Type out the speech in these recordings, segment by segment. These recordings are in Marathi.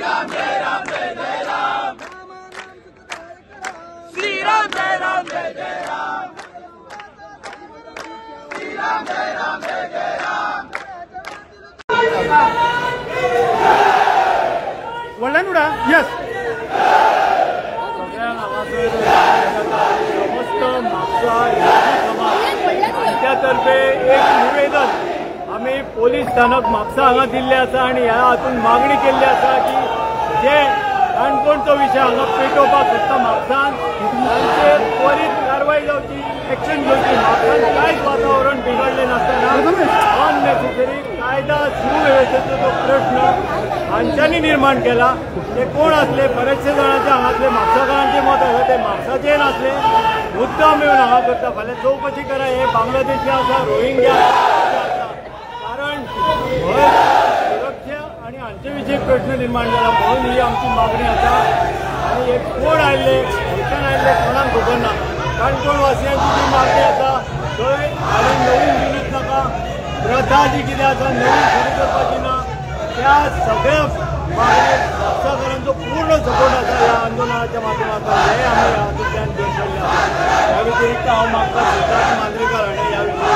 राम जय राम जय जय राम, श्री राम जय राम जय जय राम, श्री राम जय राम जय जय राम. वडलांनुडा यस त्यातर्फे एक निवेदन आम्ही पोलीस स्थानक म्हापसा हांगा दिल्ले आसा आनी ह्या हातून मागणी केल्ली आसा की जे काणकोणचो विशय हांगा पेटोवपाक सोदता म्हापसान तांचेर त्वरीत कारवाय जावची, एक्शन घेवची. म्हापसान कांयच वातावरण बिगडलें नासतना अननेसेसरी कायदा सुवेवस्थेचो जो प्रश्न हांच्यांनी निर्माण केला. ते कोण असले, बरेचशे जाणांचे हांगातले म्हापसाकारांचे मत आसा ते म्हापसाचे नासले, मुद्दाम येवन हांगा करता. फाल्यां चौकशी करा, हे बांगलादेशी आसा, रोहिंग्या आसा, कारण सुरक्षा आनी हांचे विशीं प्रश्न निर्माण जाला म्हणून ही आमची मागणी आसा. आनी हे कोण आयिल्ले, खंयच्यान आयिल्ले कोणाक खबर ना. काणकोण वासियांची जी मागणी आसा थंय आनी नवीन युनीट नाका, प्रथा जी कितें आसा नवीन सुरू करपाची ना, त्या सगळ्या मागणेक म्हापसाकारांचो पूर्ण सपोर्ट आसा ह्या आंदोलनाच्या माध्यमांतून. हे आमी ह्या हातूंतल्यान घेवन गेल्ले आसा. ह्या व्यतिरिक्त हांव मागता सिद्धार्थ मांद्रेकार हाणें ह्या विशयी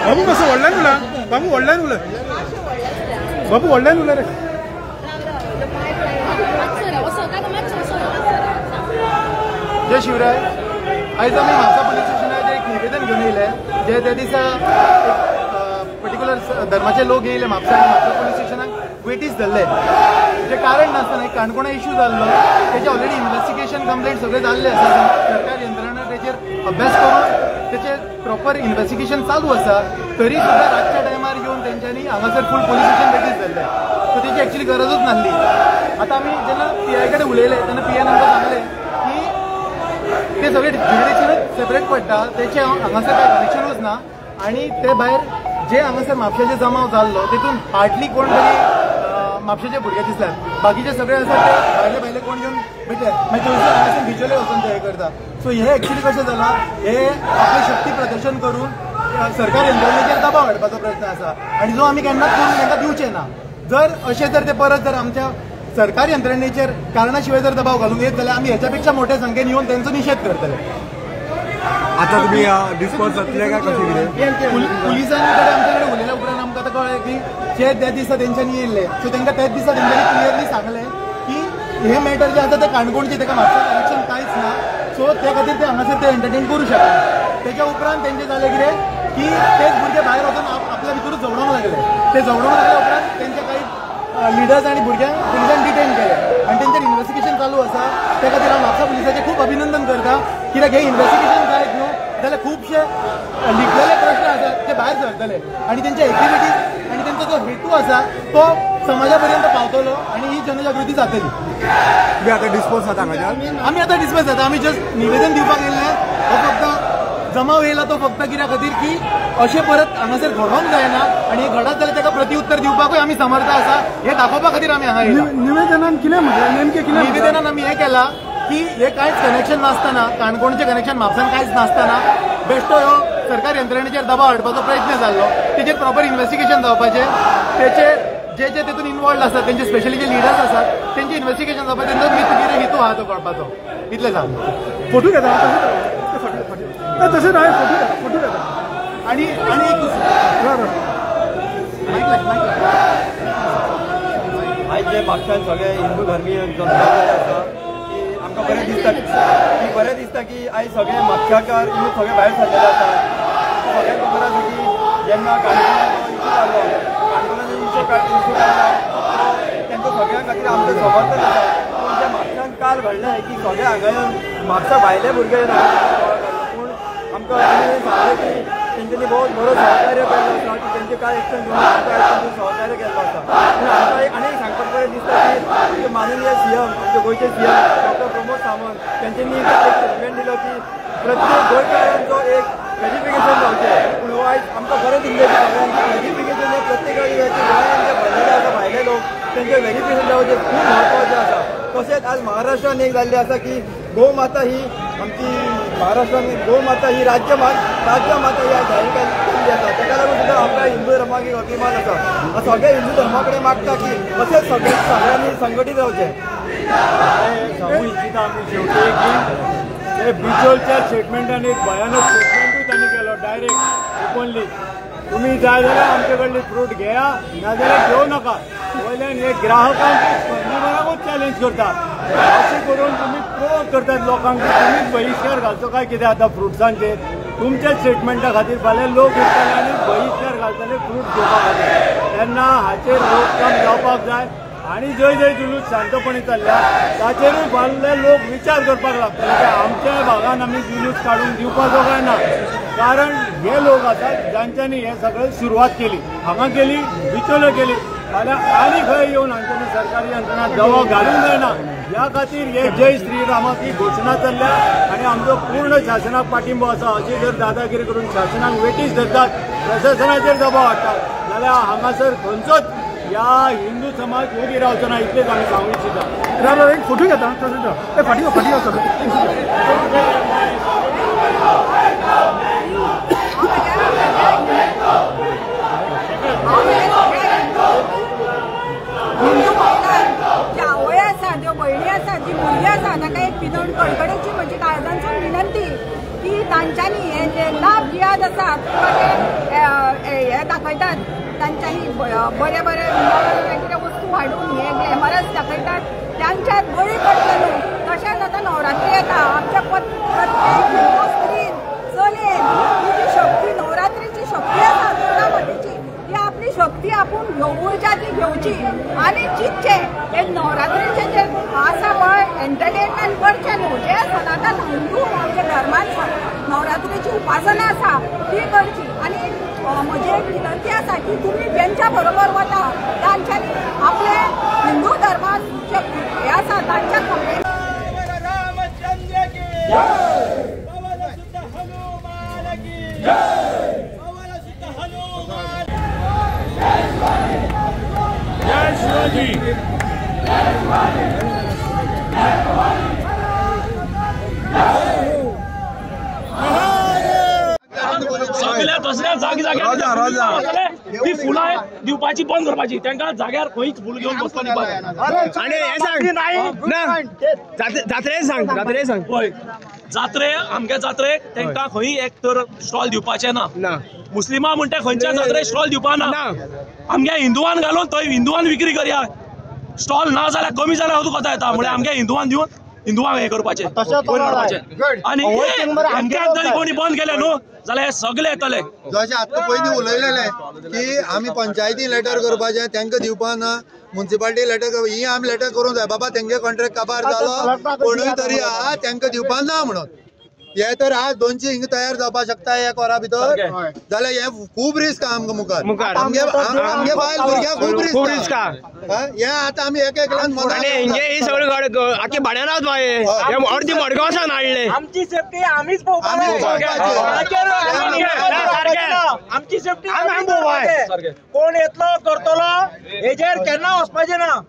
बाबू कसं व्हडल्यान उलय, बाबू व्हडल्यान उलय, बाबू व्हडल्यान उलय रे. जय शिवराय. आयज आमी म्हापसा पुलीस स्टेशनाचेर एक निवेदन घेवन येयले. जे त्या दिसा पर्टिक्युलर धर्माचे लोक येयले म्हापसा आनी म्हापसा पुलीस स्टेशनाक वेटीस धरले. जे कारण नासतना एक काणकोणा इश्यू जाल्लो, तेजे ऑलरेडी इन्व्हेस्टिगेशन कंप्लेंट सगळे जाल्ले आसा. सरकार यंत्रणा तेचेर अभ्यास करून तेचेर प्रॉपर इन्व्हेस्टिगेशन चालू आसा. तरी सुद्दां रातच्या टायमार येवन तेंच्यांनी हांगासर फूल पोलीस स्टेशन वेटीस धरले. सो तेची एक्चुअली गरजूच नासली. आतां आमी जेन्ना PI कडेन उलयले तेन्ना PI आमकां सांगले की ते सगळे जुडिशरीयेनूच सेपरेट पडटा, तेचे हांगासर कांय कनेक्शनूच ना. आनी ते भायर जे हांगासर म्हापशेचे जमाव जाल्लो तेतून हार्डली कोण तरी म्हापशेचे भुरगे दिसल्यात. बाकीचे सगळे आसा ते भायले भायले कोण घेवन भेटले, मागीर थंयसर हांगासर भिजले वचून ते हे करता. सो हे एक्चुअली कशें जालां, हे आपले शक्ती प्रदर्शन करून सरकार यंत्रणेचेर दबाव हाडपाचो प्रयत्न आसा. आनी जो आमी केन्नाच करून तांकां दिवचे ना. जर अशें जर ते परत जर आमच्या सरकार यंत्रणेचेर कारणाशिवाय जर दबाव घालूंक येत जाल्यार आमी हेच्या पेक्षा मोठ्या संख्येन येवन तांचो निशेध करतले. आता तुम्ही डिस्पोज जातले काय कशें कितें? पुलिसांनी कडेन आमचे कडेन उलयल्या उपरांत आमकां आतां कळ्ळें की जे त्या दिसा तेंच्यांनी येयल्ले, सो तांकां त्याच दिसा तेंच्यांनी क्लियरली सांगलें की हे मॅटर जे आसा ते काणकोणचे, ताका म्हापसा कनेक्शन कांयच ना. सो त्या खातीर ते हांगासर ते एंटरटेन करूं शकना. तेच्या उपरांत तेंचें जालें कितें की तेच भुरगे भायर वचून आपल्या भितरूच झगडोंक लागले. ते झगडोंक लागल्या उपरांत तेंचे काही लिडर्स आनी भुरग्यांक पुलिसांनी डिटेन केले आनी तेंचेर इन्व्हेस्टिगेशन चालू आसा. त्या खातीर हांव म्हापसा पुलिसाचें खूब अभिनंदन करता. कित्याक हे इन्व्हेस्टिगेशन जायत न्हू जाल्यार खुबशे लिपलेले प्रश्न आसात ते भायर सरतले आनी तेंचे एक्टिविटीज आनी तेंचो जो हेतू आसा तो समाजा पर्यंत पावतलो आनी ही जनजागृती जातली. तुम्ही आता डिस्पोज जाता हांगाच्यान? आमी आतां डिस्पोज जाता. आमी जस्ट निवेदन दिवपाक येयल्ले. हो फक्त जमाव येयला तो फक्त कित्या खातीर की अशें परत हांगासर घडोवंक जायना आनी हे घडत जाल्यार ताका प्रत्युत्तर दिवपाकूय आमी समर्थ आसा. हे दाखोवपा खातीर आमी हांगा येयला. निवेदनान कितें म्हटलें नेमकें कितें? निवेदनान आमी हें केलां की हे कांयच कनेक्शन नासतना, काणकोणचें कनेक्शन म्हापसान कांयच नासतना बेश्टो ह्यो सरकार यंत्रणेचेर दबाव हाडपाचो प्रयत्न जाल्लो. तेचेर प्रॉपर इन्व्हेस्टिगेशन जावपाचें. तेचेर जे जे तेतून इन्वॉल्ड आसात तेंचे स्पेशली जे लिडर्स आसात तेंचे इन्व्हेस्टिगेशन जावपाचें. तेंचो कितें हेतू आहा तो कळपाचो. इतलें जालें. फोटो घेता तशें ना, फोटो घेता. आनी एक आयज जे म्हापशान सगळे हिंदू धर्मीय जनता आसा की आमकां बरें दिसता की आयज सगळे म्हापशाकार सगळे भायर सरलेले आसा. सगळ्यांक खबर आसा की जेन्ना काणकोणाचो इशू जालो, काणकोणाचो इशू काडलो तेंचो सगळ्यां खातीर आमचें समर्थन आसा. पूण जे म्हापशान काल घडलें की सगळे हांगा येवन म्हापसा भायले भुरगे पूण आमकां सांगलें की तेंच्यांनी बहुत बरो सहकार्य केल्लो आसा की तेंचे कांय एक्शन घेवन सहकार्य केल्लो आसा. पूण आमकां आनी एक सांगपाक बरें दिसता की माननीय CM आमचे गोंयचे CM डॉ. प्रमोद सावंत तेंच्यांनी एक स्टेटमेंट दिलो की प्रत्येक गोंयकारांचो एक व्हेरिफिकेशन जावचें. पूण हो आयज आमकां बरें दिसलें की सगळ्यांक व्हेरिफिकेशन हे प्रत्येकाचे गोंयांत जे भरलेले आसा भायले लोक तेंचे व्हेरिफिकेशन जावचें खूब म्हत्वाचें आसा. तशेंच आज महाराष्ट्रान एक जाल्लें आसा की गोमाता ही आमची महाराष्ट्रान गोमाता ही राज्यमाता ही आज जाहीर केल्ली केल्ली आसा ताका लागून सुद्दां आमकां हिंदू धर्माक एक अभिमान आसा सगळ्या हिंदू धर्मा कडेन मागता की अशें सगळ्यांनी संघटीत रावचें सांगू इच्छिता आम्ही शेवटी की बिचोलच्या स्टेटमेंटान एक भयानक स्टेटमेंटूय त्यांनी केलो डायरेक्ट ओपनली तुम्ही जाय जाल्यार आमचे कडली फ्रूट घेया नाजाल्यार घेवं नाका वयल्यान हे ग्राहकांक कंज्युमरांकूच चॅलेंज करता अशें करून तुम्ही प्रोवोक करतात लोकांक तुम्हीच बहिष्कार घालचो काय कितें आतां फ्रुट्सांचेर तुमच्या स्टेटमेंटा खातीर फाल्यां लोक येतले आनी बहिष्कार घालतले फ्रूट घेवपा खातीर तेन्ना हाचेर रोखठाम जावपाक जाय आणि जय जय जुलूस शांतपणी चालल्या ताचेरूय फाल्ले लोक विचार करपाक लागतले की आमच्या भागान आमी जुलूस काडून दिवपाचो काय ना कारण हे लोक आसात जांच्यांनी हे सगळें सुरवात केली हांगा केली बिचोले केली फाल्यां आनी खंय येवन हांच्यांनी सरकारी यंत्रणा दबाव घालूंक जायना ह्या खातीर हे जय श्रीरामाक ही घोशणा चल्ल्या आनी आमचो पूर्ण शासनाक पाठिंबो आसा अशी जर दादागिरी करून शासनाक वेटीस धरतात प्रशासनाचेर दबाव हाडटात जाल्यार हांगासर खंयचोच या हिंदू समाज उबी रावचो ना इतलेच आमी सांगू इच्छिता एक फोटो घेता फाटी ज्या आवय आसा ज्यो भयणी आसा जी भुरगीं आसा ताका एक कडकडेची म्हजी कायद्यांसून विनंती की तांच्यांनी हे जे लाभ जियाद आसात हे दाखयतात तांच्यांनी बरे बरे कितें वस्तू हाडून हे ग्लॅमरस दाखयतात त्यांच्यात बळी पडटा न्हू तशेंच आतां नवरात्री येता आमच्या प्रत्येक हिंदू स्त्रीन चलयेन ही जी शक्ती नवरात्रीची शक्ती आसा दुर्गामातेची ती आपली शक्ती आपूण उर्जा ती घेवची आनी चिंतचे एक नवरात्रीचे जे आसा पळय एंटरटेनमेंट करचें न्हू जे सनातन हिंदू आमच्या धर्मान नवरात्रीची उपासना आसा ती करची आनी म्हजी एक विनंती आसा की तुमी जेंच्या बरोबर वता तांच्यांनी आपले हिंदू धर्मान जे हे आसा तांच्या कंप्लेन रामचंद्र की पवन सुत हनुमान की पवन सुत हनुमान जय शिवाजी सगळ्या दुसऱ्या जाग्यार ती फुलां दिवपाची बंद करपाची तांकां जाग्यार खंयच फूल घेवन बसपाक दिवपाक आणि हे सांग ना जात्रे सांग पळय जात्रे आमच्या जात्रेक तांकां खंय एक तर स्टॉल दिवपाचें ना मुस्लिमां म्हणटा खंयच्या जात्रेक स्टॉल दिवपा ना आमच्या हिंदुवान घालून थंय हिंदुवान विक्री करया स्टॉल ना जाल्यार कमी जाल्यार हांव कोता येता म्हणजे आमच्या हिंदुवान दिवन हिंदुवांक हे करपाचें आनी आमच्या जरी कोणी बंद केले न्हू जाल्यार हे सगळे येतले जशें आतां पयलीं उलयलेलें की आमी पंचायती लेटर करपाचें तांकां दिवपा ना म्युन्सिपालिटी लेटर करपा ही आमी लेटर करूंक जाय बाबा तेंगे कॉन्ट्रॅक्ट काबार जालो कोणूय तरी आहा तांकां दिवपा ना म्हणून हे तर आज 200 हिंग तयार जावपाक शकता एक वरा भितर जाल्यार हे खूब रिस्क आमकां मुखार आमगे बायल भुरग्यांक खूब रिस्क हे आतां आमी एक लाख ही सगळी आख्खी भाड्यान रावत बाये अर्दी मडगांव सावन हाडले आमची सेफ्टी आमीच पळोवपाची आमची सेफ्टी कोण येतलो करतलो हेजेर केन्ना वचपाचें ना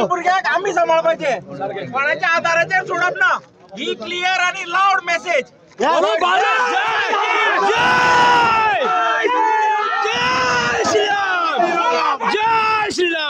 भुरग्याक आमी सांबाळपाचे कोणाच्या आधाराचेर सोडप ना ही क्लियर आणि लाऊड मेसेज जय श्रीराम